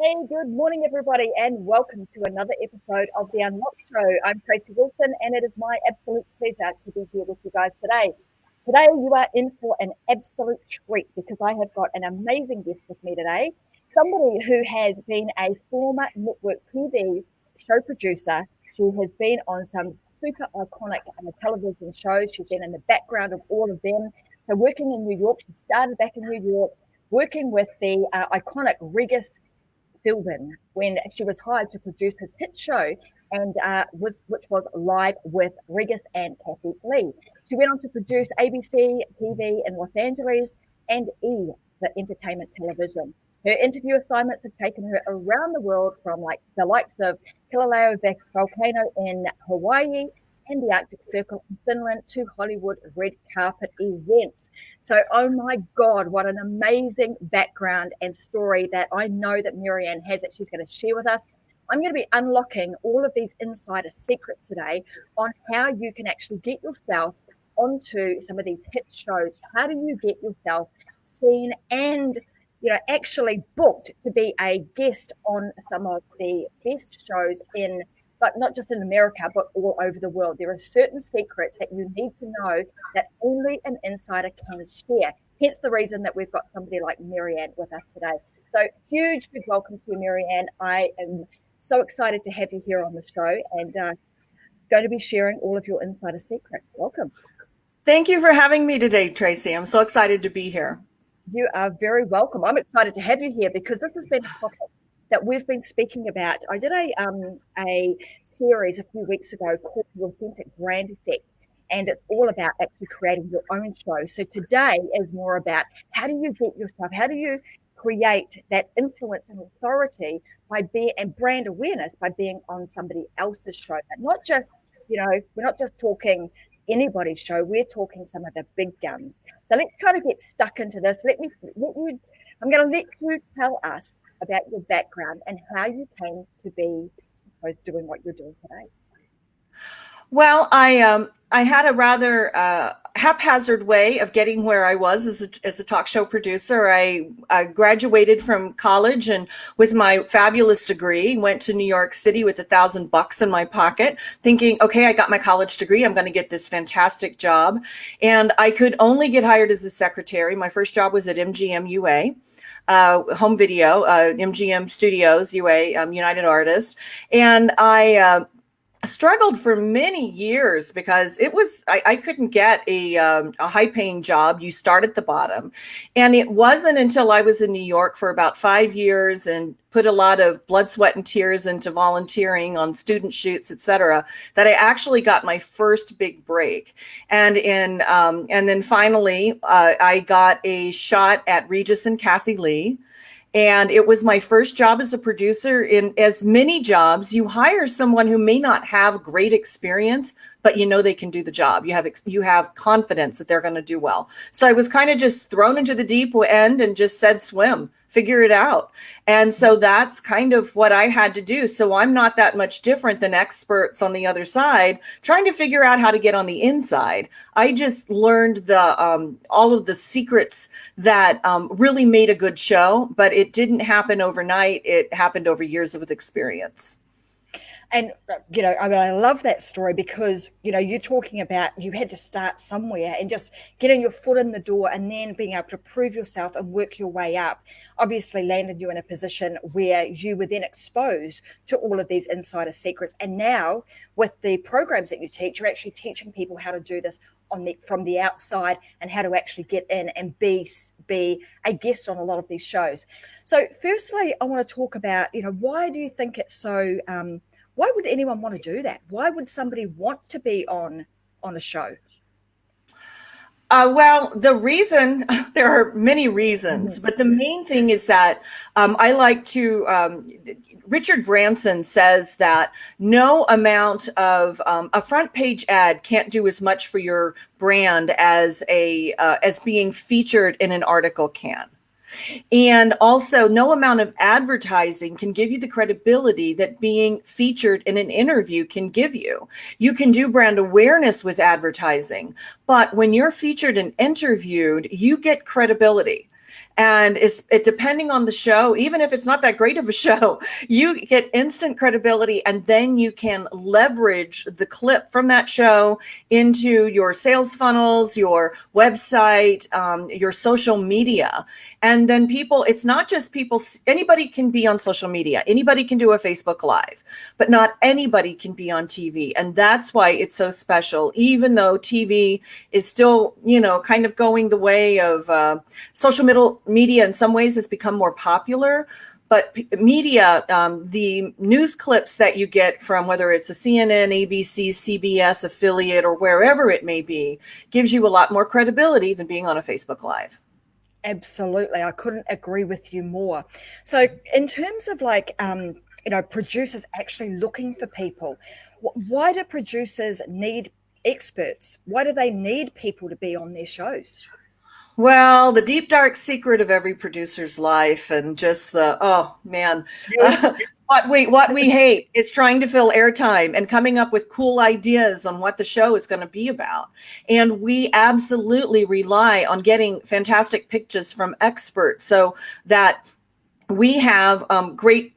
Hey, good morning, everybody, and welcome to another episode of The Unlock Show. I'm Tracy Wilson, and it is my absolute pleasure to be here with you guys today. Today, you are in for an absolute treat because I have got an amazing guest with me today, somebody who has been a former network TV show producer. She has been on some super iconic television shows. She's been in the background of all of them. So, working in New York, she started back in New York, working with the iconic Regis Philbin when she was hired to produce his hit show, and which was Live with Regis and Kathie Lee. She went on to produce ABC TV in Los Angeles and for entertainment television. Her interview assignments have taken her around the world, from like the likes of Kilauea volcano in Hawaii and the Arctic Circle in Finland to Hollywood red carpet events. So, oh my God, what an amazing background and story that I know that Marianne has that she's going to share with us. I'm going to be unlocking all of these insider secrets today on how you can actually get yourself onto some of these hit shows. How do you get yourself seen and actually booked to be a guest on some of the best shows but not just in America, but all over the world. There are certain secrets that you need to know that only an insider can share. Hence the reason that we've got somebody like Marianne with us today. So huge, big welcome to you, Marianne. I am so excited to have you here on the show and going to be sharing all of your insider secrets. Welcome. Thank you for having me today, Tracy. I'm so excited to be here. You are very welcome. I'm excited to have you here because this has been a topic that we've been speaking about. I did a series a few weeks ago called The Authentic Brand Effect, and it's all about actually creating your own show. So today is more about how do you get yourself, how do you create that influence and authority and brand awareness by being on somebody else's show. But not just, we're not just talking anybody's show, we're talking some of the big guns. So let's kind of get stuck into this. I'm going to let you tell us about your background and how you came to be, I suppose, doing what you're doing today. Well, I had a rather haphazard way of getting where I was as a talk show producer. I graduated from college and with my fabulous degree, went to New York City with $1,000 in my pocket, thinking, okay, I got my college degree. I'm going to get this fantastic job. And I could only get hired as a secretary. My first job was at MGM UA. Home video, MGM Studios, UA, United Artists. And I struggled for many years because I couldn't get a high paying job. You start at the bottom. And it wasn't until I was in New York for about 5 years and put a lot of blood, sweat, and tears into volunteering on student shoots, et cetera, that I actually got my first big break. And then finally, I got a shot at Regis and Kathie Lee. And it was my first job as a producer. In as many jobs, you hire someone who may not have great experience, but they can do the job. You have confidence that they're going to do well. So I was kind of just thrown into the deep end and just said, swim, figure it out. And so that's kind of what I had to do. So I'm not that much different than experts on the other side trying to figure out how to get on the inside. I just learned all of the secrets that really made a good show, but it didn't happen overnight. It happened over years of experience. And, I love that story because, you're talking about you had to start somewhere and just getting your foot in the door and then being able to prove yourself and work your way up, obviously landed you in a position where you were then exposed to all of these insider secrets. And now with the programs that you teach, you're actually teaching people how to do this from the outside and how to actually get in and be a guest on a lot of these shows. So firstly, I want to talk about, why do you think it's so... why would anyone want to do that? Why would somebody want to be on a show? Well, there are many reasons, but the main thing is that I like to, Richard Branson says that no amount of a front page ad can't do as much for your brand as being featured in an article can. And also, no amount of advertising can give you the credibility that being featured in an interview can give you. You can do brand awareness with advertising, but when you're featured and interviewed, you get credibility. And it depending on the show, even if it's not that great of a show, you get instant credibility, and then you can leverage the clip from that show into your sales funnels, your website, your social media. And then people, it's not just people, anybody can be on social media, anybody can do a Facebook Live, but not anybody can be on TV. And that's why it's so special, even though TV is still, kind of going the way of social media in some ways has become more popular. But media, the news clips that you get from whether it's a CNN, ABC, CBS affiliate, or wherever it may be, gives you a lot more credibility than being on a Facebook Live. Absolutely. I couldn't agree with you more. So in terms of producers actually looking for people, why do producers need experts? Why do they need people to be on their shows? Well, the deep, dark secret of every producer's life, and just what we hate is trying to fill airtime and coming up with cool ideas on what the show is going to be about. And we absolutely rely on getting fantastic pitches from experts so that we have a great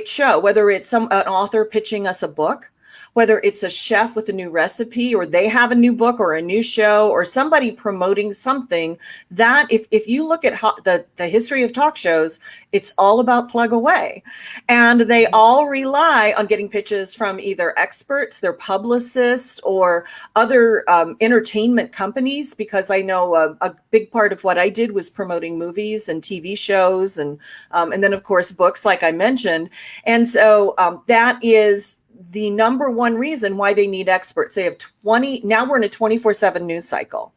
show, whether it's an author pitching us a book, whether it's a chef with a new recipe, or they have a new book or a new show, or somebody promoting something. That if you look at the history of talk shows, it's all about plug away. And they all rely on getting pitches from either experts, their publicists, or other entertainment companies, because I know a big part of what I did was promoting movies and TV shows, and then of course books, like I mentioned. And so that is the number one reason why they need experts. They have now we're in a 24/7 news cycle.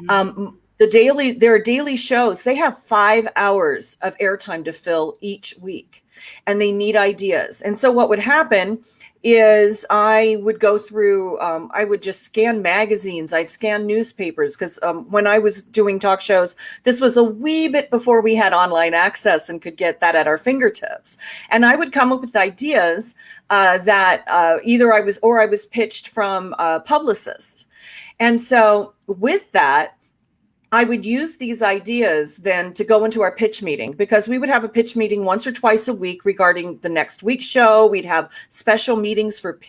There are daily shows. They have 5 hours of airtime to fill each week, and they need ideas. And so what would happen is I would go through, I would just scan magazines, I'd scan newspapers, because when I was doing talk shows, this was a wee bit before we had online access and could get that at our fingertips. And I would come up with ideas that either I was pitched from publicists. And so with that, I would use these ideas then to go into our pitch meeting, because we would have a pitch meeting once or twice a week regarding the next week's show. We'd have special meetings for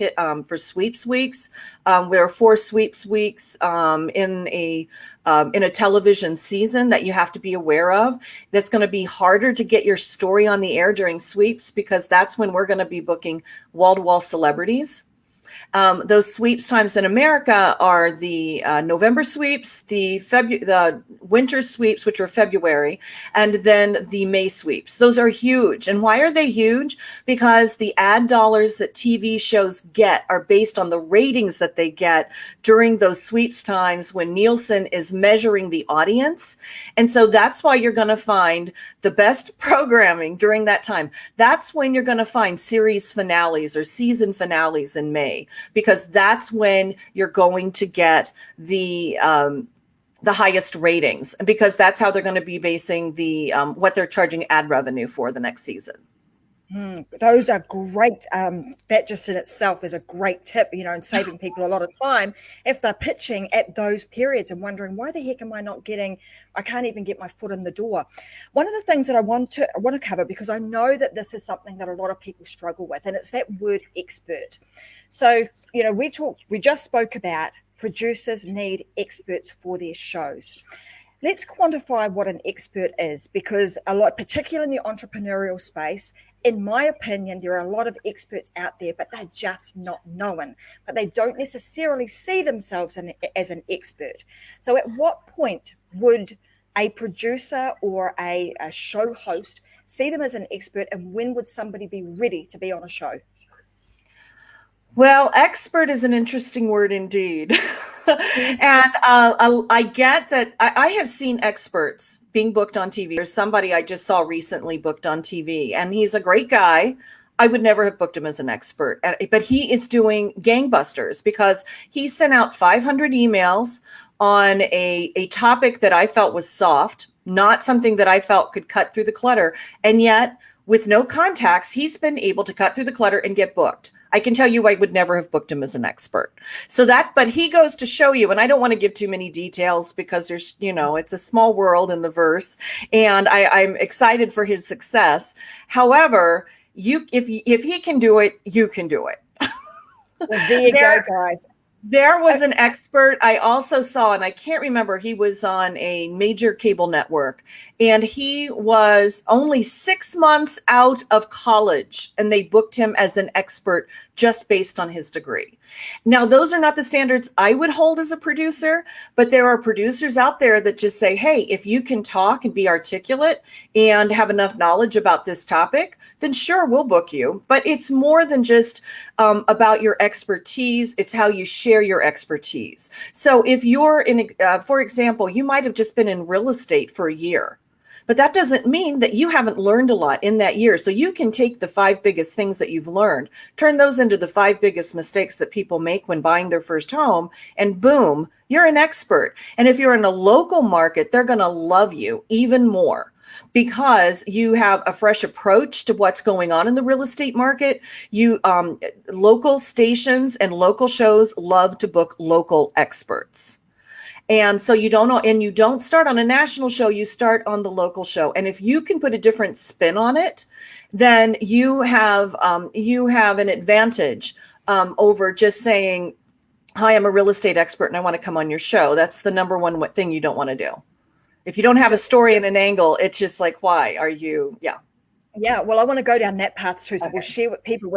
sweeps weeks. There are 4 sweeps weeks in a television season that you have to be aware of. That's going to be harder to get your story on the air during sweeps, because that's when we're going to be booking wall-to-wall celebrities. Those sweeps times in America are the November sweeps, the winter sweeps, which are February, and then the May sweeps. Those are huge. And why are they huge? Because the ad dollars that TV shows get are based on the ratings that they get during those sweeps times when Nielsen is measuring the audience. And so that's why you're going to find the best programming during that time. That's when you're going to find series finales or season finales in May, because that's when you're going to get the highest ratings, because that's how they're going to be basing the what they're charging ad revenue for the next season. Those are great. That just in itself is a great tip, and saving people a lot of time if they're pitching at those periods and wondering, why the heck am I can't even get my foot in the door. One of the things that I want to cover, because I know that this is something that a lot of people struggle with, and it's that word expert. So, we just spoke about producers need experts for their shows. Let's quantify what an expert is, because particularly in the entrepreneurial space, in my opinion, there are a lot of experts out there, but they're just not known, but they don't necessarily see themselves as an expert. So at what point would a producer or a show host see them as an expert, and when would somebody be ready to be on a show? Well, expert is an interesting word indeed. And I get that I have seen experts being booked on TV. There's somebody I just saw recently booked on TV, and he's a great guy. I would never have booked him as an expert, but he is doing gangbusters, because he sent out 500 emails on a topic that I felt was soft, not something that I felt could cut through the clutter. And yet, with no contacts, he's been able to cut through the clutter and get booked. I can tell you I would never have booked him as an expert. So but he goes to show you, and I don't want to give too many details because there's, it's a small world in the verse, and I'm excited for his success. However, if he can do it, you can do it. Well, there you go, guys. There was an expert I also saw, and I can't remember, he was on a major cable network, and he was only 6 months out of college, and they booked him as an expert just based on his degree. Now, those are not the standards I would hold as a producer, but there are producers out there that just say, hey, if you can talk and be articulate and have enough knowledge about this topic, then sure, we'll book you. But it's more than just about your expertise. It's how you share your expertise. So if you're for example, you might have just been in real estate for a year, but that doesn't mean that you haven't learned a lot in that year. So you can take the 5 biggest things that you've learned, turn those into the 5 biggest mistakes that people make when buying their first home, and boom, you're an expert. And if you're in a local market, they're going to love you even more because you have a fresh approach to what's going on in the real estate market. Local stations and local shows love to book local experts. And so you don't start on a national show, you start on the local show. And if you can put a different spin on it, then you have an advantage over just saying, hi, I'm a real estate expert and I want to come on your show. That's the number one thing you don't want to do. If you don't have a story and an angle, it's just like, why are you? Yeah. Yeah, well, I want to go down that path too. So we'll share with people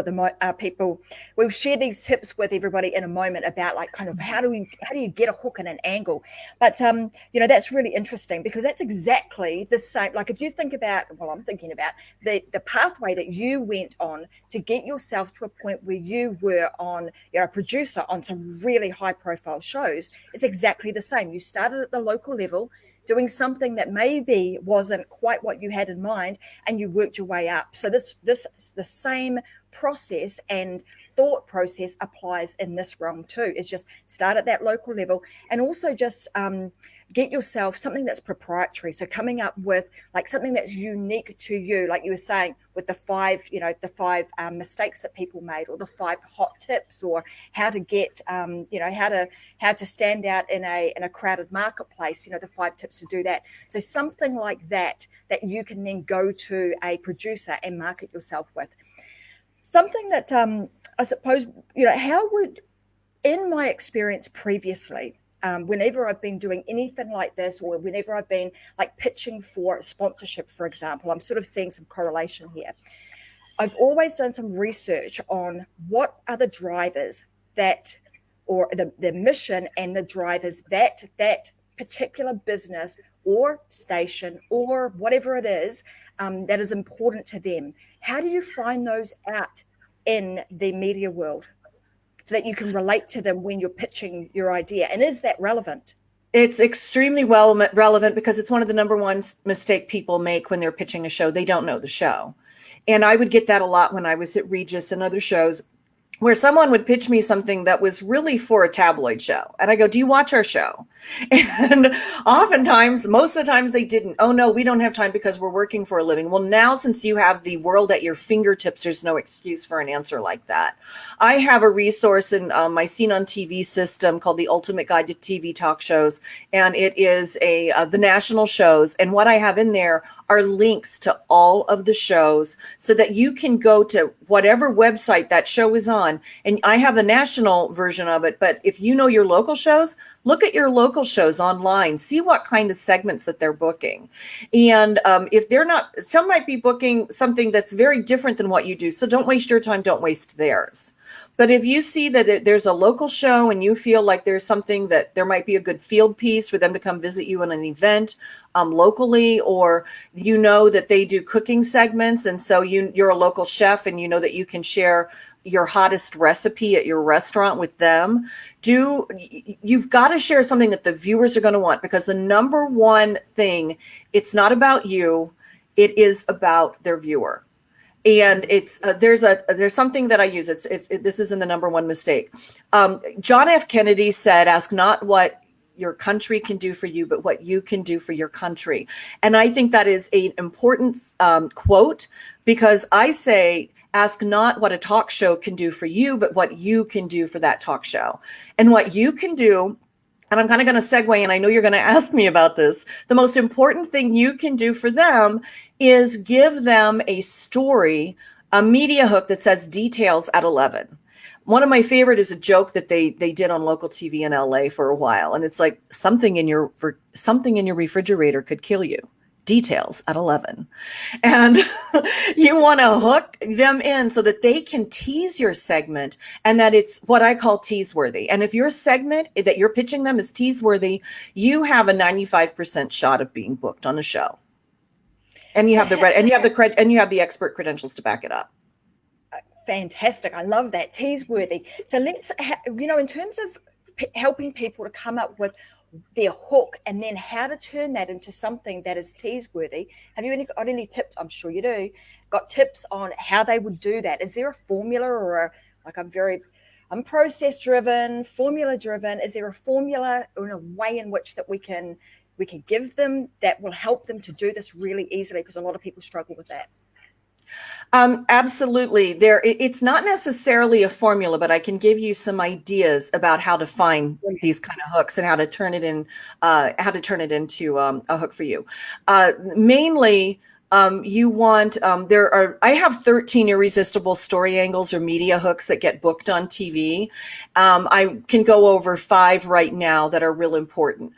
we'll share these tips with everybody in a moment about like kind of how do you get a hook and an angle. But that's really interesting because that's exactly the same. Like if you think about, I'm thinking about the pathway that you went on to get yourself to a point where you were on, a producer on some really high profile shows. It's exactly the same. You started at the local level, doing something that maybe wasn't quite what you had in mind, and you worked your way up. So this the same process and thought process applies in this realm too. It's just start at that local level, and also just get yourself something that's proprietary. So coming up with like something that's unique to you, like you were saying with the 5 mistakes that people made, or the 5 hot tips, or how to get how to stand out in a crowded marketplace, the 5 tips to do that. So something like that you can then go to a producer and market yourself with. Something that I suppose, how would, in my experience previously, whenever I've been doing anything like this, or whenever I've been like pitching for sponsorship, for example, I'm sort of seeing some correlation here. I've always done some research on what are the drivers that, or the mission and the drivers that particular business or station or whatever it is that is important to them. How do you find those out in the media world, so that you can relate to them when you're pitching your idea? And is that relevant? It's extremely relevant because it's one of the number one mistake people make when they're pitching a show. They don't know the show. And I would get that a lot when I was at Regis and other shows, where someone would pitch me something that was really for a tabloid show. And I go, do you watch our show? And oftentimes, most of the times they didn't. Oh no, we don't have time because we're working for a living. Well, now since you have the world at your fingertips, there's no excuse for an answer like that. I have a resource in my Seen on TV system called The Ultimate Guide to TV Talk Shows. And it is the national shows. And what I have in there are links to all of the shows so that you can go to whatever website that show is on. And I have the national version of it, but if you know your local shows, look at your local shows online, see what kind of segments that they're booking. And if they're not, some might be booking something that's very different than what you do. So don't waste your time, don't waste theirs. But if you see that there's a local show and you feel like there's something that there might be a good field piece for them to come visit you in an event locally, or you know that they do cooking segments, and so you're a local chef and you know that you can share your hottest recipe at your restaurant with them, you've got to share something that the viewers are going to want, because the number one thing, it's not about you, it is about their viewer. And it's there's something that I use. This isn't the number one mistake. John F. Kennedy said, "Ask not what your country can do for you, but what you can do for your country." And I think that is an important quote, because I say, Ask not what a talk show can do for you, but what you can do for that talk show. And what you can do, and I'm kind of going to segue, and I know you're going to ask me about this. The most important thing you can do for them is give them a story, a media hook that says details at 11. One of my favorite is a joke that they did on local TV in LA for a while. And it's like something in your refrigerator could kill you. Details at 11. And you want to hook them in so that they can tease your segment and that it's what I call tease worthy. And if your segment that you're pitching them is tease worthy, you have a 95% shot of being booked on a show. And you have the expert credentials to back it up. Fantastic. I love that. Tease worthy. So let's, in terms of helping people to come up with their hook and then how to turn that into something that is tease worthy, have you got any tips? I'm sure you do. Got tips on how they would do that? Is there a formula or I'm process driven, formula driven. Is there a formula or a way in which that we can give them that will help them to do this really easily? Because a lot of people struggle with that. Absolutely. It's not necessarily a formula, but I can give you some ideas about how to find these kind of hooks and how to turn it into a hook for you. Mainly, you want, I have 13 irresistible story angles or media hooks that get booked on TV. I can go over 5 right now that are real important.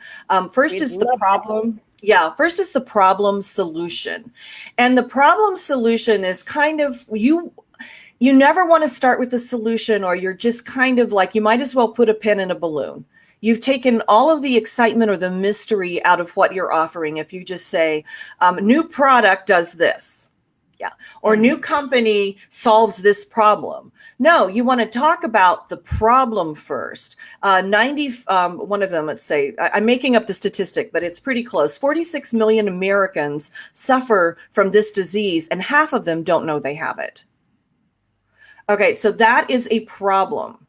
First is the problem. Yeah, first is the problem solution. And the problem solution is kind of, you never want to start with the solution, or you're just kind of like, you might as well put a pin in a balloon. You've taken all of the excitement or the mystery out of what you're offering if you just say, new product does this. Yeah. Or new company solves this problem. No, you want to talk about the problem first. One of them, let's say, I'm making up the statistic, but it's pretty close. 46 million Americans suffer from this disease, and half of them don't know they have it. Okay, so that is a problem.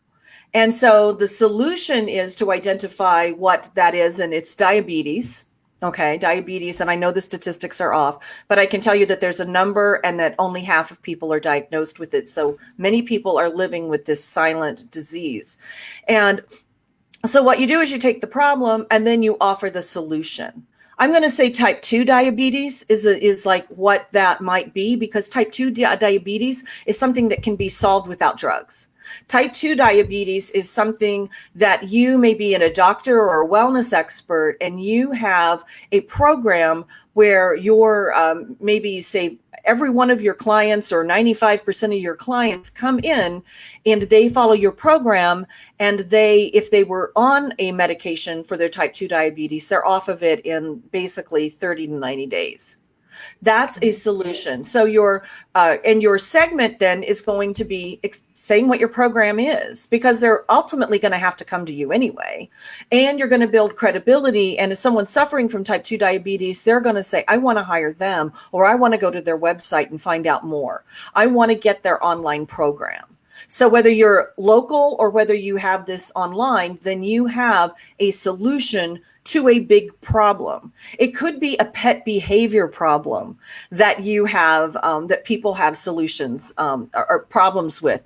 And so the solution is to identify what that is, and it's diabetes. Okay, diabetes, and I know the statistics are off, but I can tell you that there's a number and that only half of people are diagnosed with it. So many people are living with this silent disease. And so what you do is you take the problem and then you offer the solution. I'm going to say type 2 diabetes is like what that might be, because type 2 diabetes is something that can be solved without drugs. Type 2 diabetes is something that you may be a doctor or a wellness expert, and you have a program where you're maybe say every one of your clients or 95% of your clients come in and they follow your program, and if they were on a medication for their type 2 diabetes, they're off of it in basically 30 to 90 days. That's a solution. So your segment then is going to be saying what your program is, because they're ultimately going to have to come to you anyway. And you're going to build credibility. And if someone's suffering from type 2 diabetes, they're going to say, I want to hire them, or I want to go to their website and find out more. I want to get their online program. So whether you're local or whether you have this online, then you have a solution to a big problem. It could be a pet behavior problem that you have, that people have solutions or problems with.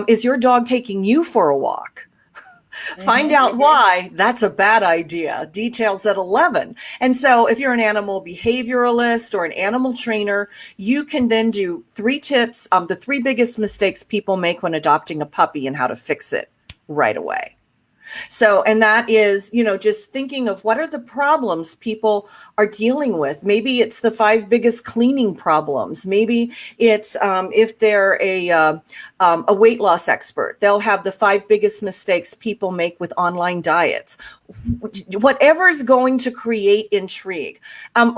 Is your dog taking you for a walk? Find out why that's a bad idea. Details at 11. And so if you're an animal behavioralist or an animal trainer, you can then do 3 tips, the 3 biggest mistakes people make when adopting a puppy and how to fix it right away. So, and that is, just thinking of what are the problems people are dealing with. Maybe it's the 5 biggest cleaning problems. Maybe it's if they're a weight loss expert, they'll have the 5 biggest mistakes people make with online diets. Whatever is going to create intrigue.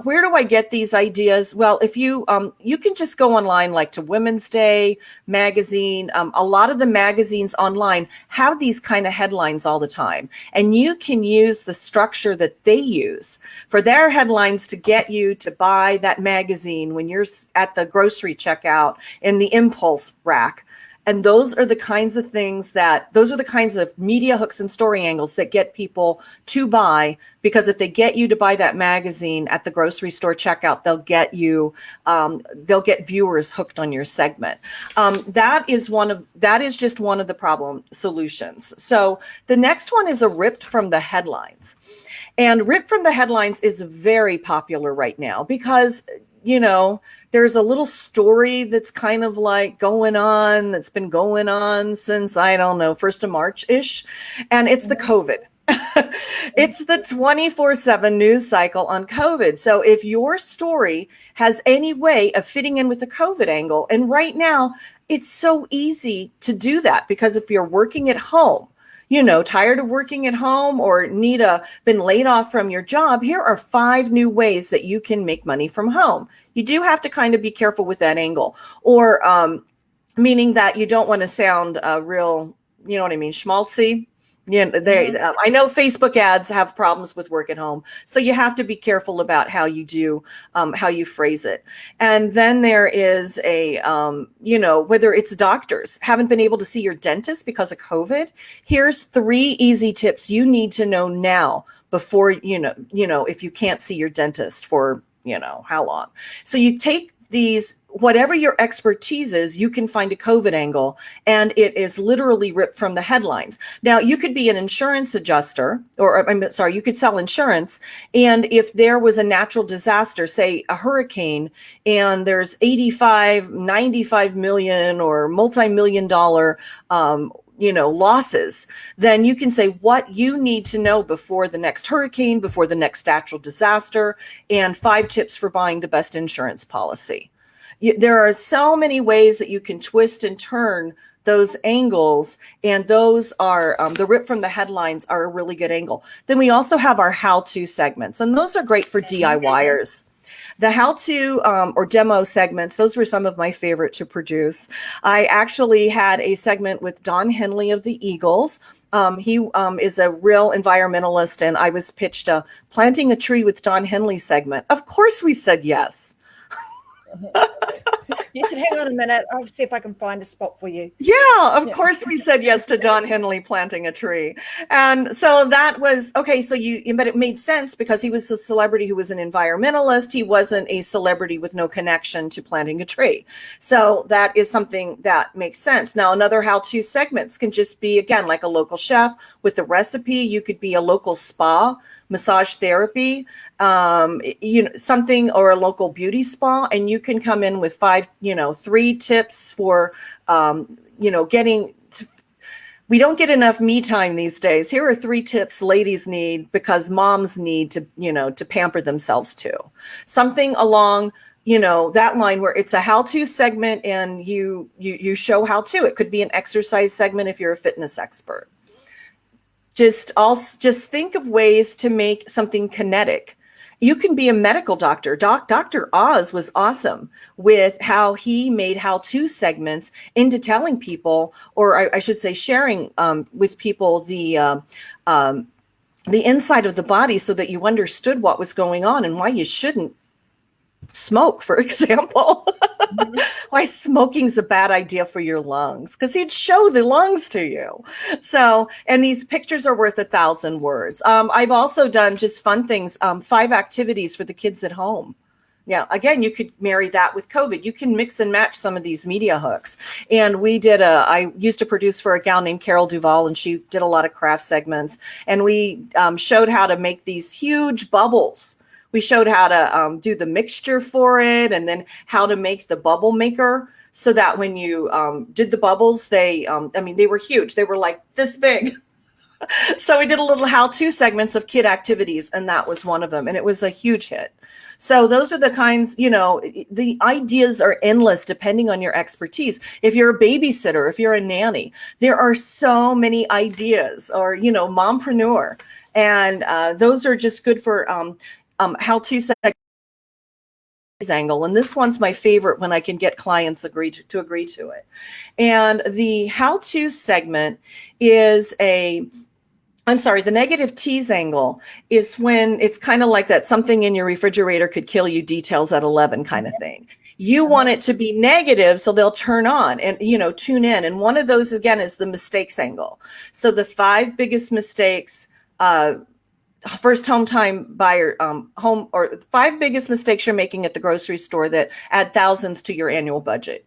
Where do I get these ideas? Well, if you can just go online, like to Women's Day magazine. A lot of the magazines online have these kind of headlines all the time, and you can use the structure that they use for their headlines to get you to buy that magazine when you're at the grocery checkout in the impulse rack. And those are the kinds of those are the kinds of media hooks and story angles that get people to buy, because if they get you to buy that magazine at the grocery store checkout, they'll get viewers hooked on your segment. That is just one of the problem solutions. So the next one is a ripped from the headlines. And ripped from the headlines is very popular right now because, there's a little story that's kind of like that's been going on since, I don't know, 1st of March-ish. And it's the COVID. It's the 24/7 news cycle on COVID. So if your story has any way of fitting in with the COVID angle, and right now it's so easy to do that, because if you're working at home, tired of working at home or been laid off from your job, here are 5 new ways that you can make money from home. You do have to kind of be careful with that angle, or meaning that you don't want to sound real, schmaltzy. I know Facebook ads have problems with work at home, so you have to be careful about how you phrase it. And then there is whether it's doctors haven't been able to see your dentist because of COVID. Here's 3 easy tips you need to know now before, if you can't see your dentist for, how long. So you take these, whatever your expertise is, you can find a COVID angle, and it is literally ripped from the headlines. Now, you could be an insurance adjuster, you could sell insurance. And if there was a natural disaster, say a hurricane, and there's 95 million or multi-million dollar losses, then you can say what you need to know before the next hurricane, before the next natural disaster, and 5 tips for buying the best insurance policy. There are so many ways that you can twist and turn those angles, and those are the rip from the headlines are a really good angle. Then we also have our how-to segments, and those are great for DIYers. The how-to or demo segments, those were some of my favorite to produce. I actually had a segment with Don Henley of the Eagles. He is a real environmentalist, and I was pitched a planting a tree with Don Henley segment. Of course we said yes. You said, hang on a minute, I'll see if I can find a spot for you. Yeah, of course we said yes to Don Henley planting a tree. And so that was, okay, but it made sense because he was a celebrity who was an environmentalist. He wasn't a celebrity with no connection to planting a tree. So that is something that makes sense. Now, another how-to segments can just be, again, like a local chef with the recipe. You could be a local spa, massage therapy, something, or a local beauty spa, and you can come in with 3 tips for, we don't get enough me time these days. Here are 3 tips ladies need because moms need to pamper themselves too. Something along, that line where it's a how-to segment and you show how to. It could be an exercise segment if you're a fitness expert. Just think of ways to make something kinetic. You can be a medical doctor. Dr. Oz was awesome with how he made how-to segments into telling people, or I should say sharing with people the inside of the body so that you understood what was going on and why you shouldn't smoke, for example. Why smoking's a bad idea for your lungs, because he'd show the lungs to you. So, and these pictures are worth 1,000 words. I've also done just fun things, 5 activities for the kids at home. Yeah, again, you could marry that with COVID. You can mix and match some of these media hooks. And I used to produce for a gal named Carol Duvall, and she did a lot of craft segments. And we showed how to make these huge bubbles. We showed how to do the mixture for it, and then how to make the bubble maker so that when you did the bubbles, they were huge. They were like this big. So we did a little how-to segments of kid activities, and that was one of them. And it was a huge hit. So those are the kinds, the ideas are endless depending on your expertise. If you're a babysitter, if you're a nanny, there are so many ideas, or, mompreneur. And those are just good for how-to segments angle. And this one's my favorite when I can get clients agree to it. And the how-to segment is the negative tease angle is when it's kind of like that something in your refrigerator could kill you details at 11 kind of thing. You want it to be negative, so they'll turn on and, tune in. And one of those, again, is the mistakes angle. So the 5 biggest mistakes, first home time buyer, home, or 5 biggest mistakes you're making at the grocery store that add thousands to your annual budget.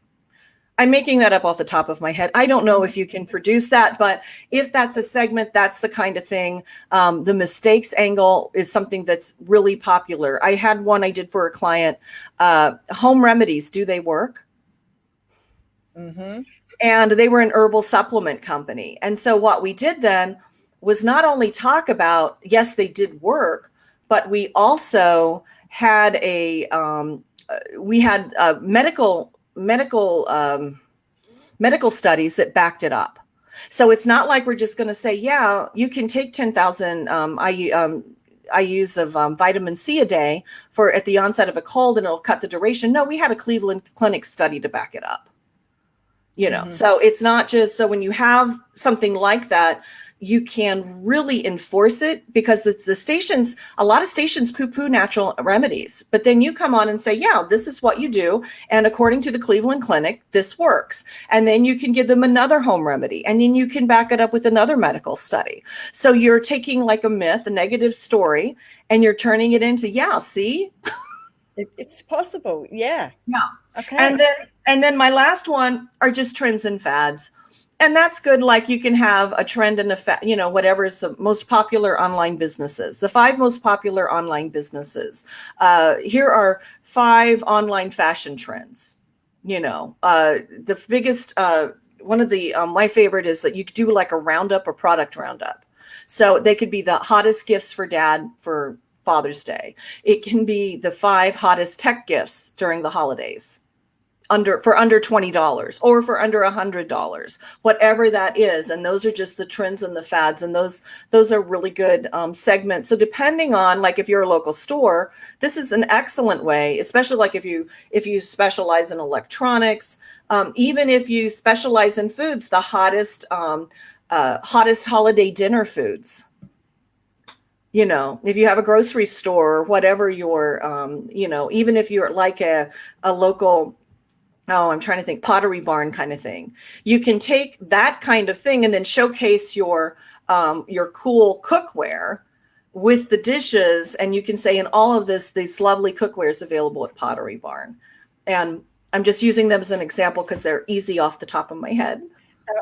I'm making that up off the top of my head. I don't know if you can produce that, but if that's a segment, that's the kind of thing. The mistakes angle is something that's really popular. I had one I did for a client, home remedies, do they work? Mm-hmm. And they were an herbal supplement company. And so what we did then was not only talk about, yes, they did work, but we also had medical studies that backed it up. So it's not like we're just going to say, yeah, you can take 10,000 IUs of vitamin C a day at the onset of a cold and it'll cut the duration. No, we had a Cleveland Clinic study to back it up. So it's not just, so when you have something like that, you can really enforce it, because a lot of stations poo-poo natural remedies, but then you come on and say, yeah, this is what you do. And according to the Cleveland Clinic, this works. And then you can give them another home remedy, and then you can back it up with another medical study. So you're taking like a myth, a negative story, and you're turning it into, yeah, see, it's possible. Yeah. Yeah. Okay. And then my last one are just trends and fads. And that's good. Like you can have a trend and a fad, whatever is the most popular online businesses, the 5 most popular online businesses. Here are 5 online fashion trends. The biggest, one of the, my favorite is that you could do like a roundup, or product roundup. So they could be the hottest gifts for dad for Father's Day. It can be the 5 hottest tech gifts during the holidays. For under $20 or for under $100, whatever that is. And those are just the trends and the fads. And those are really good segments. So depending on, like, if you're a local store, this is an excellent way, especially like if you specialize in electronics, even if you specialize in foods, the hottest holiday dinner foods. If you have a grocery store, or whatever your, even if you're like a local, I'm trying to think, Pottery Barn kind of thing. You can take that kind of thing and then showcase your cool cookware with the dishes. And you can say, in all of these lovely cookware is available at Pottery Barn. And I'm just using them as an example because they're easy off the top of my head.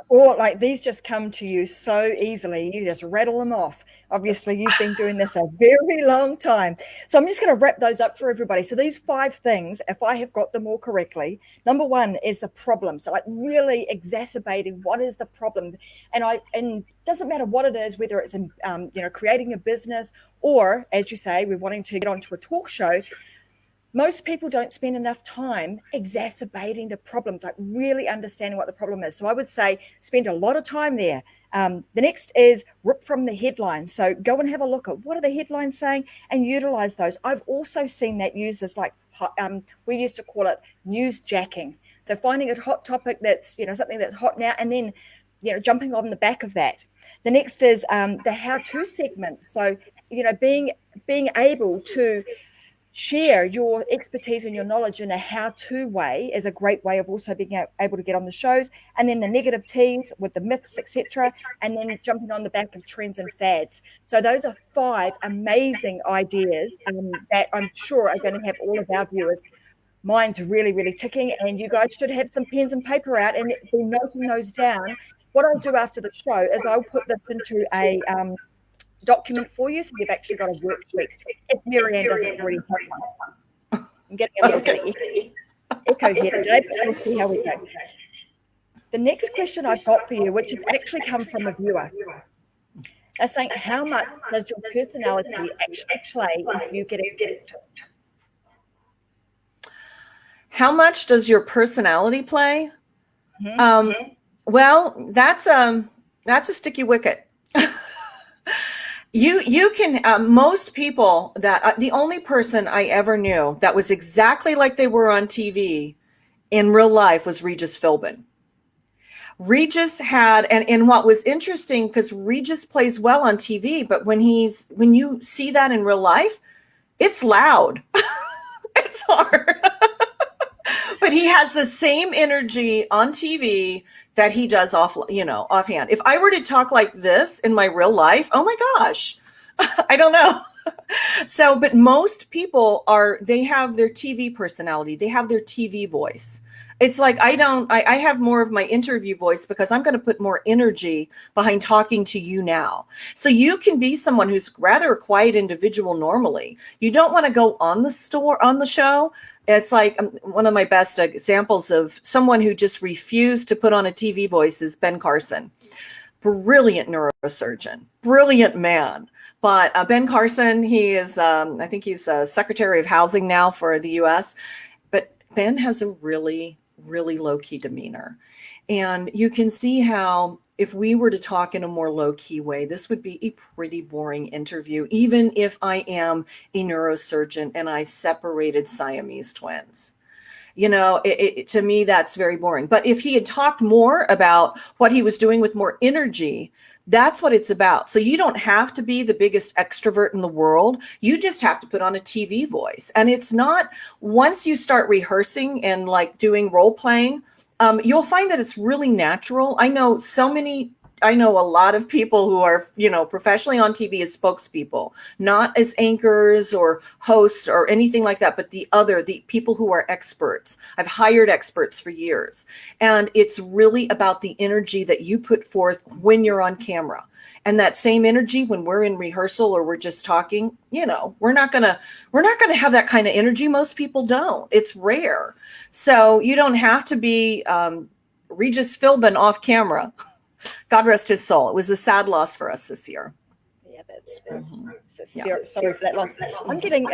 Or like these just come to you so easily. You just rattle them off. Obviously, you've been doing this a very long time. So I'm just going to wrap those up for everybody. So these 5 things, if I have got them all correctly, number 1 is the problem. So like really exacerbating what is the problem. And it doesn't matter what it is, whether it's in, creating a business, or, as you say, we're wanting to get onto a talk show. Most people don't spend enough time exacerbating the problem, like really understanding what the problem is. So I would say spend a lot of time there. The next is rip from the headlines. So go and have a look at what are the headlines saying and utilize those. I've also seen that used as like, we used to call it news jacking. So finding a hot topic that's, something that's hot now, and then, jumping on the back of that. The next is the how-to segment. So, being able to share your expertise and your knowledge in a how-to way is a great way of also being able to get on the shows. And then the negative teas with the myths, etc., and then jumping on the back of trends and fads. So those are 5 amazing ideas that I'm sure are going to have all of our viewers' minds really, really ticking. And you guys should have some pens and paper out and be noting those down. What I'll do after the show is I'll put this into a document for you, so you've actually got a worksheet if Marianne doesn't already have one. I'm getting a little bit echo here today, but we'll see how we go. The next question I've got for you, which has actually come from a viewer, they're saying, how much does your personality actually play if you get it? How much does your personality play? Mm-hmm. Well, that's a sticky wicket. You can, most people that, the only person I ever knew that was exactly like they were on TV in real life was Regis Philbin. Regis had, and what was interesting, because Regis plays well on TV, but when you see that in real life, it's loud. It's hard. But he has the same energy on TV that he does offhand. If I were to talk like this in my real life, oh my gosh, I don't know. So, but most people they have their TV personality. They have their TV voice. It's like, I have more of my interview voice because I'm going to put more energy behind talking to you now. So you can be someone who's rather a quiet individual normally. You don't want to go on the show. It's like one of my best examples of someone who just refused to put on a TV voice is Ben Carson. Brilliant neurosurgeon, brilliant man. But Ben Carson, he is, I think he's Secretary of Housing now for the U.S. But Ben has a really, really low-key demeanor. And you can see how if we were to talk in a more low-key way, this would be a pretty boring interview, even if I am a neurosurgeon and I separated Siamese twins. You know, to me, that's very boring. But if he had talked more about what he was doing with more energy, that's what it's about. So you don't have to be the biggest extrovert in the world. You just have to put on a TV voice. And it's not, once you start rehearsing and like doing role playing, you'll find that it's really natural. I know a lot of people who are, professionally on TV as spokespeople, not as anchors or hosts or anything like that, but the people who are experts. I've hired experts for years. And it's really about the energy that you put forth when you're on camera. And that same energy when we're in rehearsal or we're just talking, we're not gonna have that kind of energy. Most people don't. It's rare. So you don't have to be Regis Philbin off camera. God rest his soul. It was a sad loss for us this year. Yeah, that's sorry for that loss. I'm getting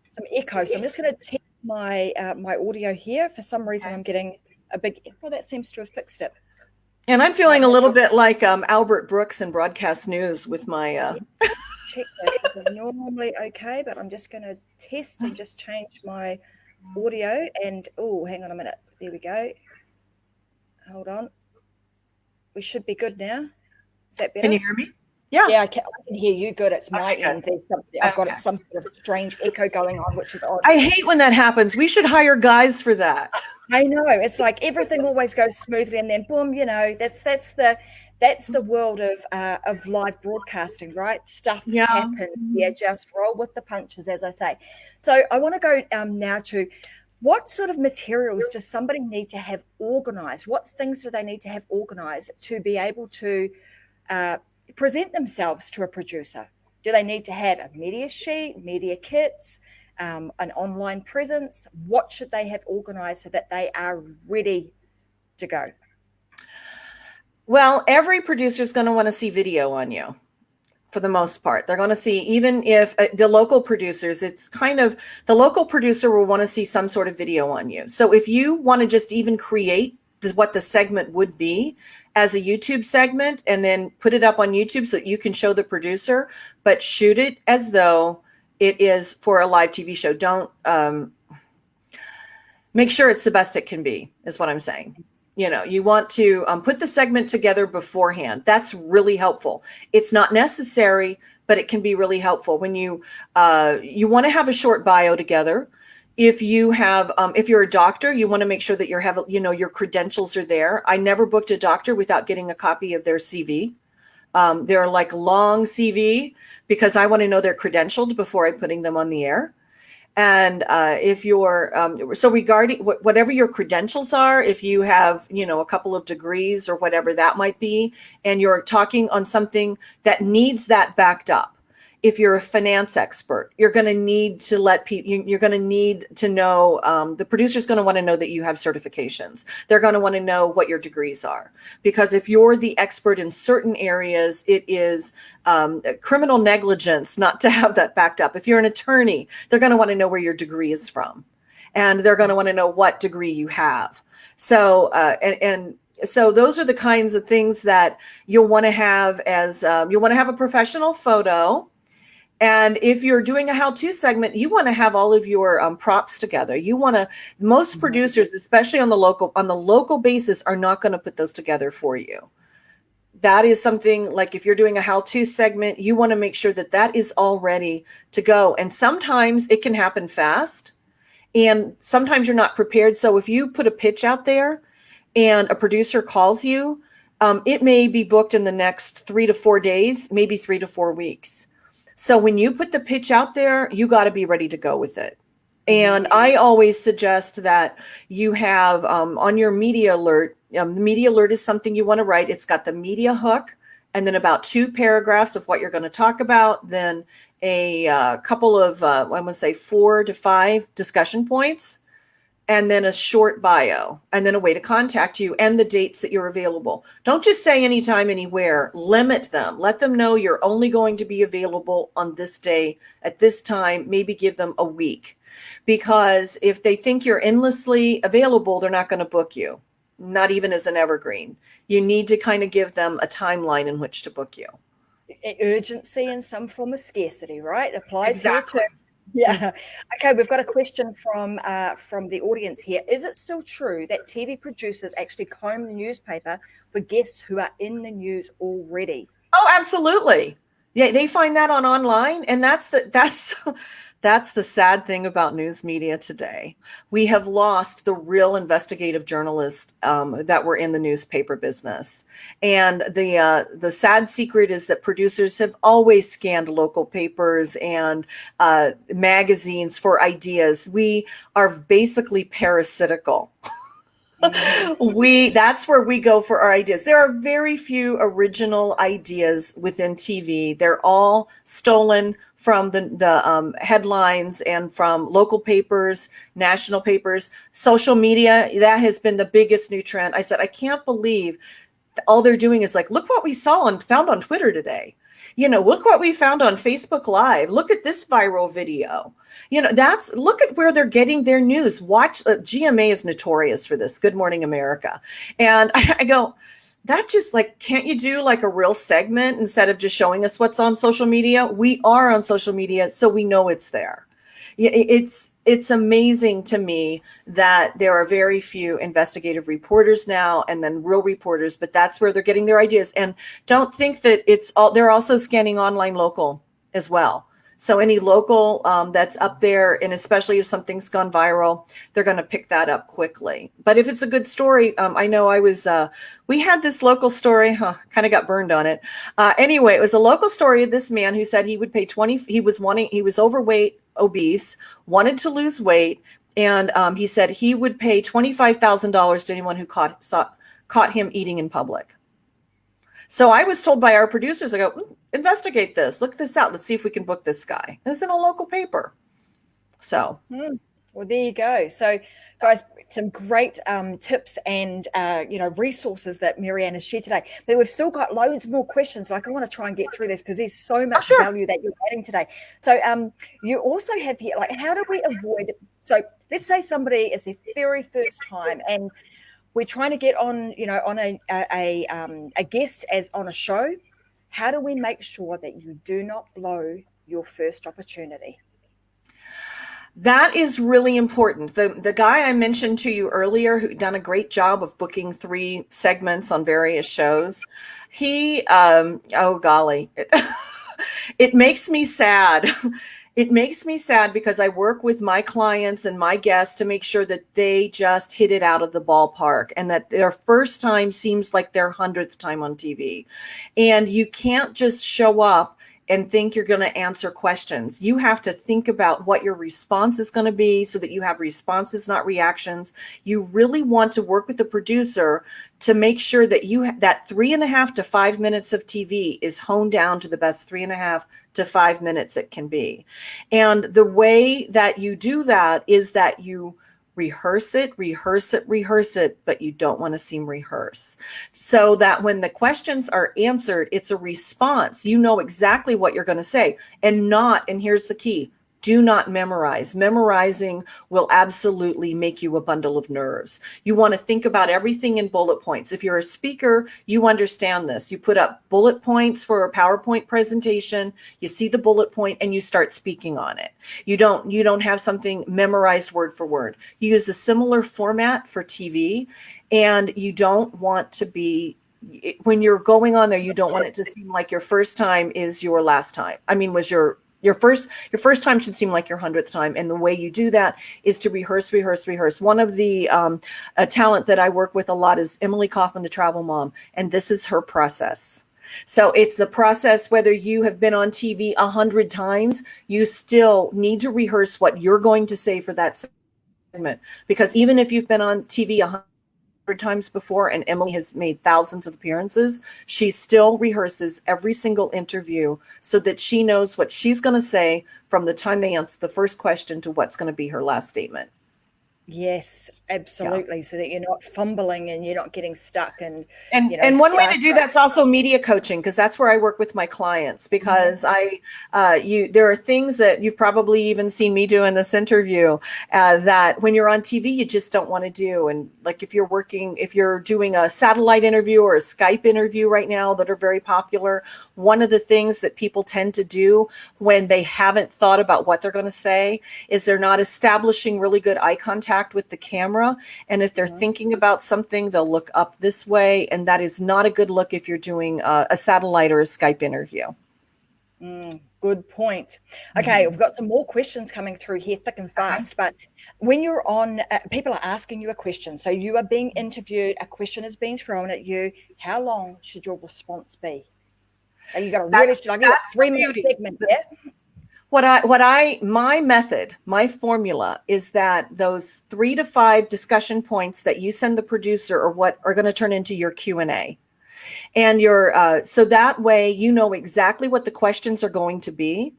some echo, so I'm just going to test my audio here. For some reason, I'm getting a big echo. That seems to have fixed it. And I'm feeling a little bit like Albert Brooks in broadcast news with my. Check this. This is normally okay, but I'm just going to test and just change my audio. And hang on a minute. There we go. Hold on. We should be good now. Is that better? Can you hear me? Yeah. Yeah, I can hear you good. It's my end. There's something, I've got some sort of strange echo going on, which is odd. I hate when that happens. We should hire guys for that. I know. It's like everything always goes smoothly, and then boom, that's the world of live broadcasting, right? Stuff happens. Yeah, just roll with the punches, as I say. So I want to go now to what sort of materials does somebody need to have organized? What things do they need to have organized to be able to present themselves to a producer? Do they need to have a media sheet, media kits, an online presence? What should they have organized so that they are ready to go? Well, every producer is going to want to see video on you. For the most part, they're going to see, even if the local producers, the local producer will want to see some sort of video on you. So if you want to just even create what the segment would be as a YouTube segment and then put it up on YouTube so that you can show the producer, but shoot it as though it is for a live TV show. Don't make sure it's the best it can be, is what I'm saying. You want to put the segment together beforehand. That's really helpful. It's not necessary, but it can be really helpful when you want to have a short bio together. If you're a doctor, you want to make sure that your credentials are there. I never booked a doctor without getting a copy of their CV. They're like long CV because I want to know they're credentialed before I'm putting them on the air. And if you're, so regarding whatever your credentials are, if you have, a couple of degrees or whatever that might be, and you're talking on something that needs that backed up. If you're a finance expert, you're going to need to let people, you're going to need to know, the producer's going to want to know that you have certifications. They're going to want to know what your degrees are. Because if you're the expert in certain areas, it is criminal negligence not to have that backed up. If you're an attorney, they're going to want to know where your degree is from. And they're going to want to know what degree you have. So, so those are the kinds of things that you'll want to have you'll want to have a professional photo. And if you're doing a how-to segment, you want to have all of your props together. Most producers, especially on the local basis, are not going to put those together for you. That is something like if you're doing a how-to segment, you want to make sure that is all ready to go. And sometimes it can happen fast. And sometimes you're not prepared. So if you put a pitch out there and a producer calls you, it may be booked in the next 3 to 4 days, maybe 3 to 4 weeks. So when you put the pitch out there, you got to be ready to go with it. And I always suggest that you have on your media alert, the media alert is something you want to write. It's got the media hook and then about 2 paragraphs of what you're going to talk about, then a couple of, I want to say 4 to 5 discussion points, and then a short bio, and then a way to contact you and the dates that you're available. Don't just say anytime, anywhere. Limit them. Let them know you're only going to be available on this day at this time. Maybe give them a week. Because if they think you're endlessly available, they're not going to book you, not even as an evergreen. You need to kind of give them a timeline in which to book you. Urgency and some form of scarcity, right? Applies exactly. Here too. Yeah. Okay, we've got a question from the audience here. Is it still true that TV producers actually comb the newspaper for guests who are in the news already? Oh, absolutely. Yeah, they find that online, and that's the sad thing about news media today. We have lost the real investigative journalists that were in the newspaper business. And the sad secret is that producers have always scanned local papers and magazines for ideas. We are basically parasitical. That's where we go for our ideas. There are very few original ideas within TV. They're all stolen from the headlines and from local papers, national papers, social media. That has been the biggest new trend. I said, I can't believe all they're doing is like, look what we saw and found on Twitter today. Look what we found on Facebook Live. Look at this viral video. Look at where they're getting their news. Watch, GMA is notorious for this, Good Morning America. And I go, that just can't you do like a real segment instead of just showing us what's on social media? We are on social media, so we know it's there. It's amazing to me that there are very few investigative reporters now and then real reporters, but that's where they're getting their ideas. And don't think that they're also scanning online local as well. So any local that's up there, and especially if something's gone viral, they're going to pick that up quickly. But if it's a good story, I know we had this local story, kind of got burned on it. Anyway, it was a local story of this man who said he would pay he was overweight, obese, wanted to lose weight. And he said he would pay $25,000 to anyone who caught him eating in public. So I was told by our producers, I go, investigate this, look this out. Let's see if we can book this guy. And it's in a local paper. So. Well, there you go. So guys, some great tips and, resources that Marianne has shared today. But we've still got loads more questions. I want to try and get through this because there's so much value that you're adding today. So you also have here, how do we avoid, so let's say somebody is their very first time and we're trying to get on, on a guest as on a show. How do we make sure that you do not blow your first opportunity? That is really important. The guy I mentioned to you earlier, who done a great job of booking 3 segments on various shows, he, oh golly, it makes me sad. It makes me sad because I work with my clients and my guests to make sure that they just hit it out of the ballpark and that their first time seems like their 100th time on TV. And you can't just show up and think you're going to answer questions. You have to think about what your response is going to be so that you have responses, not reactions. You really want to work with the producer to make sure that that 3.5 to 5 minutes of TV is honed down to the best 3.5 to 5 minutes it can be. And the way that you do that is that you rehearse it, but you don't want to seem rehearsed. So that when the questions are answered, it's a response. You know exactly what you're going to say and here's the key, do not memorize. Memorizing will absolutely make you a bundle of nerves. You want to think about everything in bullet points. If you're a speaker, you understand this. You put up bullet points for a PowerPoint presentation, you see the bullet point and you start speaking on it. You don't have something memorized word for word. You use a similar format for TV, and you don't want to be, when you're going on there, you don't want it to seem like your first time is your last time. Was your Your first time should seem like your 100th time. And the way you do that is to rehearse. One of the a talent that I work with a lot is Emily Kaufman, the travel mom. And this is her process. So it's a process, whether you have been on TV 100 times, you still need to rehearse what you're going to say for that segment. Because even if you've been on TV 100 times before, and Emily has made thousands of appearances, she still rehearses every single interview so that she knows what she's going to say from the time they answer the first question to what's going to be her last statement. Yes, absolutely. Yeah. So that you're not fumbling and you're not getting stuck. And one way to do that's also media coaching, because that's where I work with my clients, because there are things that you've probably even seen me do in this interview that when you're on TV, you just don't want to do. And like if you're doing a satellite interview or a Skype interview right now that are very popular, one of the things that people tend to do when they haven't thought about what they're going to say is they're not establishing really good eye contact with the camera. And if they're thinking about something, they'll look up this way. And that is not a good look if you're doing a satellite or a Skype interview. Good point. Okay, we've got some more questions coming through here thick and fast. But when you're on, people are asking you a question. So you are being interviewed, a question is being thrown at you. How long should your response be? Are you got a really 3-minute segment there? My method, my formula is that those 3 to 5 discussion points that you send the producer are what are going to turn into your Q&A. And so that way, you know exactly what the questions are going to be.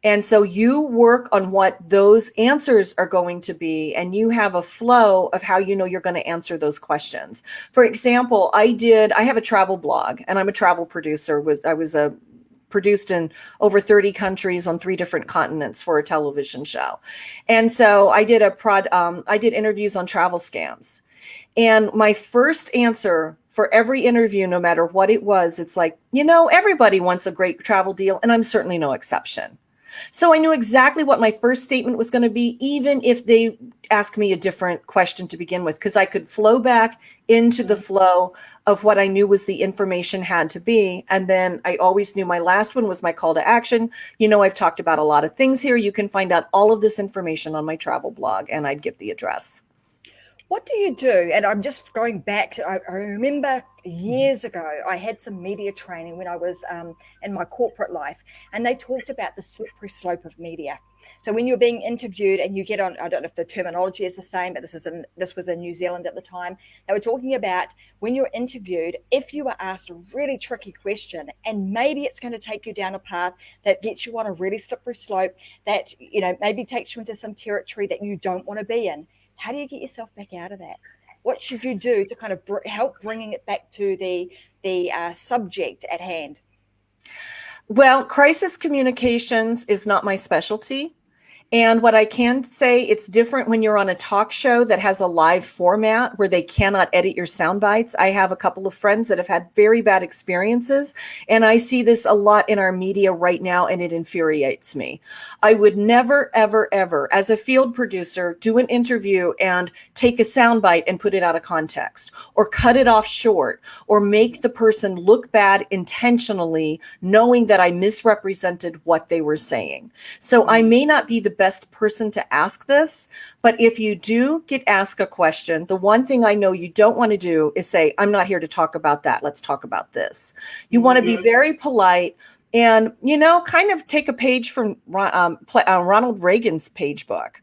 And so you work on what those answers are going to be, and you have a flow of how you know you're going to answer those questions. For example, I have a travel blog, and I'm a travel producer. I was produced in over 30 countries on 3 different continents for a television show. And so I did interviews on travel scams. And my first answer for every interview, no matter what it was, it's like, everybody wants a great travel deal, and I'm certainly no exception. So I knew exactly what my first statement was going to be, even if they asked me a different question to begin with, because I could flow back into the flow of what I knew was the information had to be. And then I always knew my last one was my call to action. I've talked about a lot of things here. You can find out all of this information on my travel blog, and I'd give the address. What do you do? And I'm just going back. I remember years ago, I had some media training when I was in my corporate life, and they talked about the slippery slope of media. So when you're being interviewed and you get on, I don't know if the terminology is the same, but this was in New Zealand at the time. They were talking about when you're interviewed, if you are asked a really tricky question, and maybe it's going to take you down a path that gets you on a really slippery slope, that maybe takes you into some territory that you don't want to be in. How do you get yourself back out of that? What should you do to kind of help bringing it back to the subject at hand? Well, crisis communications is not my specialty. And what I can say, it's different when you're on a talk show that has a live format where they cannot edit your sound bites. I have a couple of friends that have had very bad experiences, and I see this a lot in our media right now, and it infuriates me. I would never, ever, ever, as a field producer, do an interview and take a sound bite and put it out of context, or cut it off short, or make the person look bad intentionally, knowing that I misrepresented what they were saying. So I may not be the best person to ask this, but if you do get asked a question, the one thing I know you don't want to do is say, I'm not here to talk about that. Let's talk about this. You want to be very polite and, kind of take a page from Ronald Reagan's page book.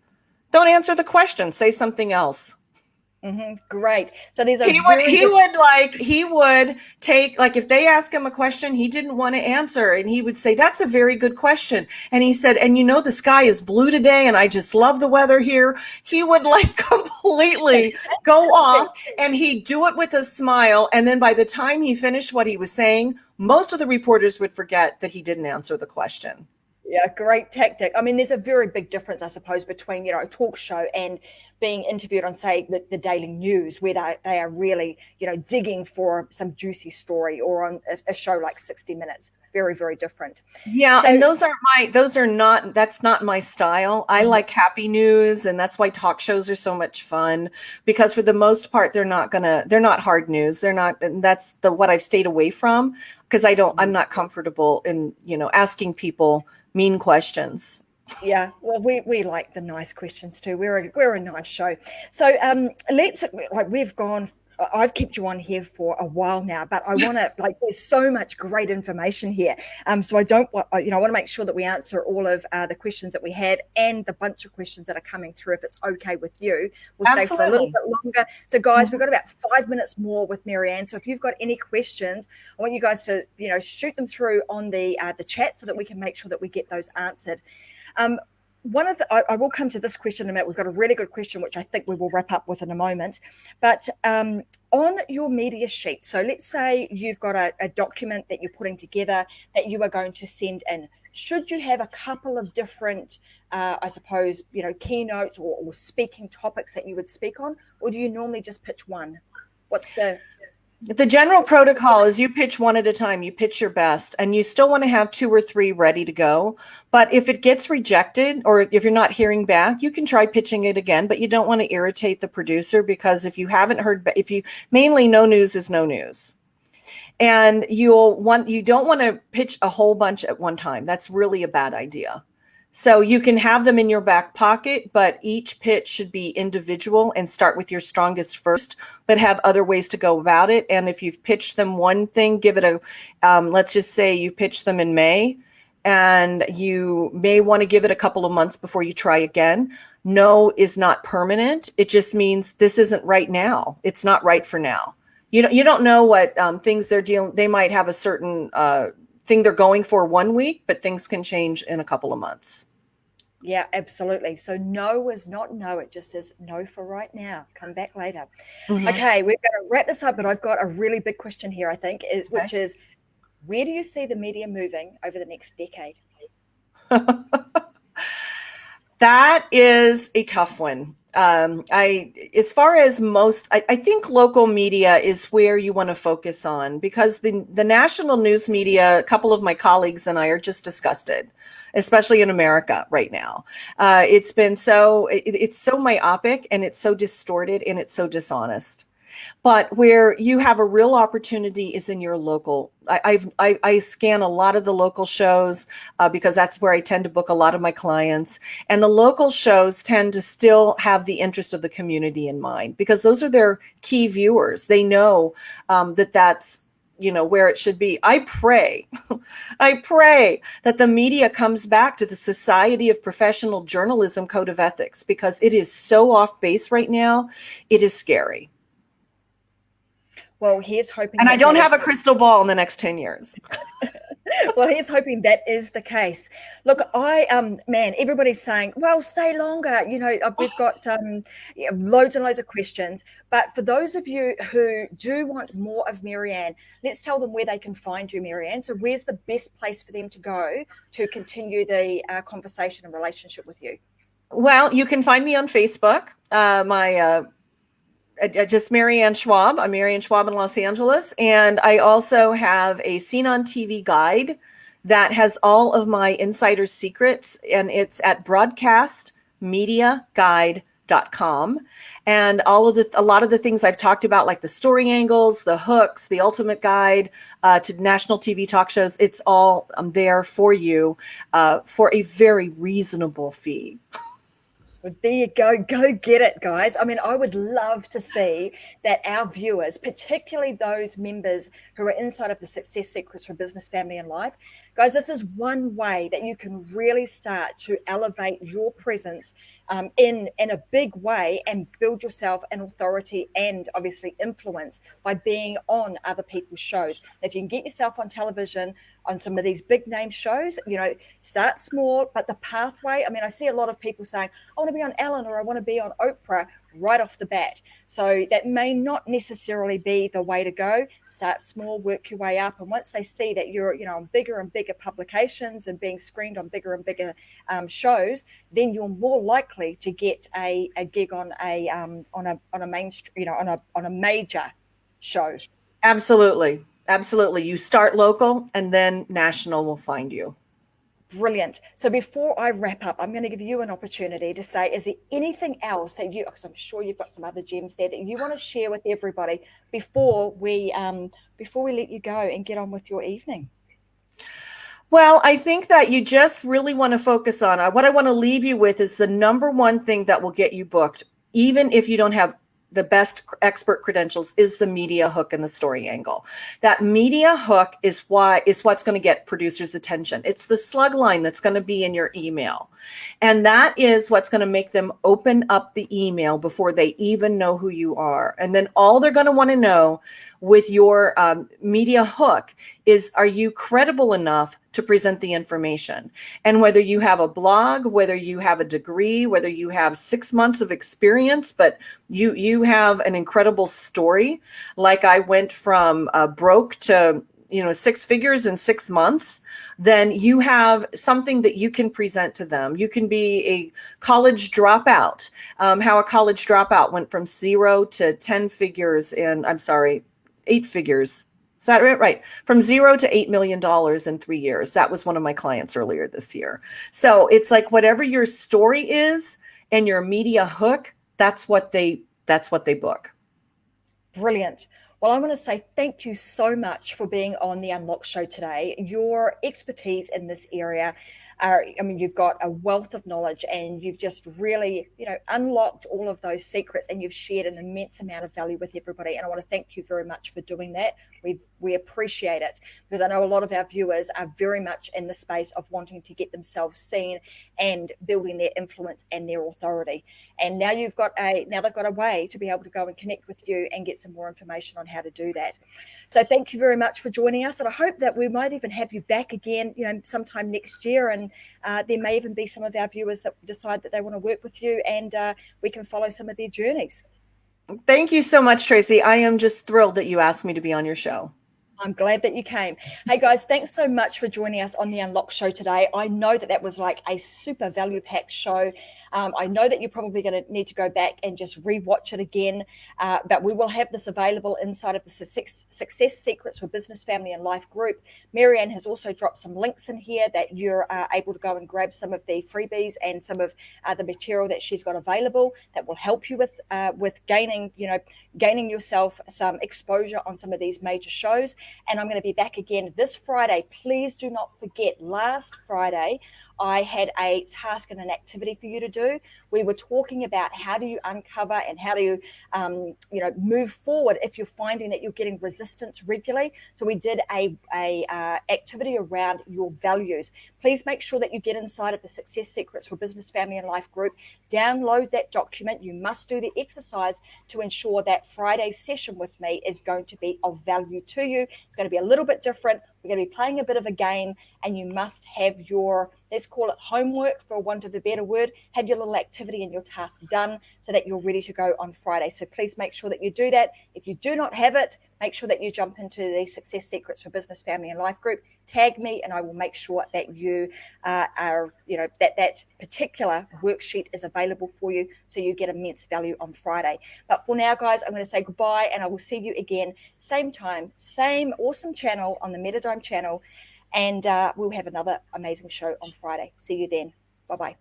Don't answer the question. Say something else. Great. So these are he would take, like, if they ask him a question he didn't want to answer, and he would say, that's a very good question. And he said, and the sky is blue today, and I just love the weather here. He would completely go off, and he'd do it with a smile. And then by the time he finished what he was saying, most of the reporters would forget that he didn't answer the question. Yeah, great tactic. I mean, there's a very big difference, I suppose, between, a talk show and being interviewed on, say, the Daily News, where they are really, digging for some juicy story, or on a show like 60 Minutes. Very, very different. Yeah, so, and that's not my style. I like happy news, and that's why talk shows are so much fun, because for the most part, they're not hard news. And that's what I've stayed away from, because I'm not comfortable in, asking people mean questions. Yeah, well, we like the nice questions too. We're a nice show. So let's we've gone. I've kept you on here for a while now, but I want to there's so much great information here. So I don't want I want to make sure that we answer all of the questions that we have and the bunch of questions that are coming through. If it's okay with you, we'll stay for a little bit longer. So guys, we've got about 5 minutes more with Marianne. So if you've got any questions, I want you guys to shoot them through on the chat so that we can make sure that we get those answered. I will come to this question in a minute. We've got a really good question, which I think we will wrap up with in a moment. But on your media sheet, so let's say you've got a document that you're putting together that you are going to send in. Should you have a couple of different, I suppose, keynotes or speaking topics that you would speak on, or do you normally just pitch one? What's the general protocol is you pitch one at a time, you pitch your best, and you still want to have 2 or 3 ready to go. But if it gets rejected or if you're not hearing back, you can try pitching it again, but you don't want to irritate the producer, because if you haven't heard, mainly no news is no news. And you don't want to pitch a whole bunch at one time. That's really a bad idea. So you can have them in your back pocket, but each pitch should be individual and start with your strongest first, but have other ways to go about it. And if you've pitched them one thing, give it let's just say you pitched them in May, and you may want to give it a couple of months before you try again. No is not permanent. It just means this isn't right now. It's not right for now. You don't know what things they might have a certain thing they're going for one week, but things can change in a couple of months. Yeah, absolutely. So no is not no. It just says no for right now. Come back later. Mm-hmm. Okay, we're going to wrap this up, but I've got a really big question here, I think, which is, where do you see the media moving over the next decade? That is a tough one. As far as I think local media is where you want to focus on, because the national news media, a couple of my colleagues and I are just disgusted, especially in America right now. It's so myopic, and it's so distorted, and it's so dishonest. But where you have a real opportunity is in your local. I scan a lot of the local shows because that's where I tend to book a lot of my clients. And the local shows tend to still have the interest of the community in mind, because those are their key viewers. They know that's where it should be. I pray that the media comes back to the Society of Professional Journalism Code of Ethics, because it is so off base right now. It is scary. Well, here's hoping. And I don't have a crystal ball in the next 10 years. Well, here's hoping that is the case. Look, everybody's saying, well, stay longer. We've got loads and loads of questions. But for those of you who do want more of Marianne, let's tell them where they can find you, Marianne. So where's the best place for them to go to continue the conversation and relationship with you? Well, you can find me on Facebook. Just Marianne Schwab. I'm Marianne Schwab in Los Angeles. And I also have a Seen on TV guide that has all of my insider secrets, and it's at broadcastmediaguide.com. And a lot of the things I've talked about, like the story angles, the hooks, the ultimate guide to national TV talk shows, it's all there for you for a very reasonable fee. Well, there you go. Go get it, guys. I mean, I would love to see that our viewers, particularly those members who are inside of the Success Secrets for Business, Family, and Life, guys, this is one way that you can really start to elevate your presence in a big way and build yourself an authority and obviously influence by being on other people's shows. If you can get yourself on television, on some of these big name shows, start small, but the pathway, I mean, I see a lot of people saying, I want to be on Ellen or I want to be on Oprah right off the bat. So that may not necessarily be the way to go. Start small, work your way up. And once they see that you're, on bigger and bigger publications and being screened on bigger and bigger shows, then you're more likely to get a gig on a mainstream, on a major show. Absolutely. Absolutely. You start local and then national will find you. Brilliant. So before I wrap up, I'm going to give you an opportunity to say, is there anything else that because I'm sure you've got some other gems there that you want to share with everybody before we let you go and get on with your evening? Well, I think that you just really want to focus on what I want to leave you with is the number one thing that will get you booked, even if you don't have the best expert credentials, is the media hook and the story angle. That media hook is what's going to get producers' attention. It's the slug line that's going to be in your email. And that is what's going to make them open up the email before they even know who you are. And then all they're going to want to know with your media hook is, are you credible enough to present the information? And whether you have a blog, whether you have a degree, whether you have 6 months of experience, but you have an incredible story, like I went from broke to 6 figures in 6 months, then you have something that you can present to them. You can be a college dropout, how a college dropout went from 0 to 10 figures in, 8 figures. Is that right? Right. From 0 to $8 million in 3 years. That was one of my clients earlier this year. So it's like whatever your story is and your media hook, that's what they book. Brilliant. Well, I want to say thank you so much for being on the Unlock Show today. Your expertise in this area you've got a wealth of knowledge, and you've just really, unlocked all of those secrets, and you've shared an immense amount of value with everybody. And I want to thank you very much for doing that. We appreciate it, because I know a lot of our viewers are very much in the space of wanting to get themselves seen and building their influence and their authority. And now they've got a way to be able to go and connect with you and get some more information on how to do that. So thank you very much for joining us. And I hope that we might even have you back again, sometime next year. And there may even be some of our viewers that decide that they want to work with you, and we can follow some of their journeys. Thank you so much, Tracy. I am just thrilled that you asked me to be on your show. I'm glad that you came. Hey guys, thanks so much for joining us on the Unlock Show today. I know that was like a super value-packed show. I know that you're probably going to need to go back and just re-watch it again, but we will have this available inside of the Success Secrets for Business, Family and Life group. Marianne has also dropped some links in here that you're able to go and grab some of the freebies and some of the material that she's got available that will help you with gaining yourself some exposure on some of these major shows. And I'm going to be back again this Friday. Please do not forget, last Friday, I had a task and an activity for you to do. We were talking about how do you uncover and how do you, move forward if you're finding that you're getting resistance regularly. So we did a activity around your values. Please make sure that you get inside of the Success Secrets for Business, Family and Life group. Download that document. You must do the exercise to ensure that Friday's session with me is going to be of value to you. It's going to be a little bit different. We're going to be playing a bit of a game, and you must have your, let's call it homework for want of a better word, have your little activity and your task done so that you're ready to go on Friday. So please make sure that you do that. If you do not have it, make sure that you jump into the Success Secrets for Business, Family and Life group, tag me, and I will make sure that you that particular worksheet is available for you so you get immense value on Friday. But for now, guys, I'm going to say goodbye, and I will see you again, same time, same awesome channel on the Metadome channel, and we'll have another amazing show on Friday. See you then. Bye-bye.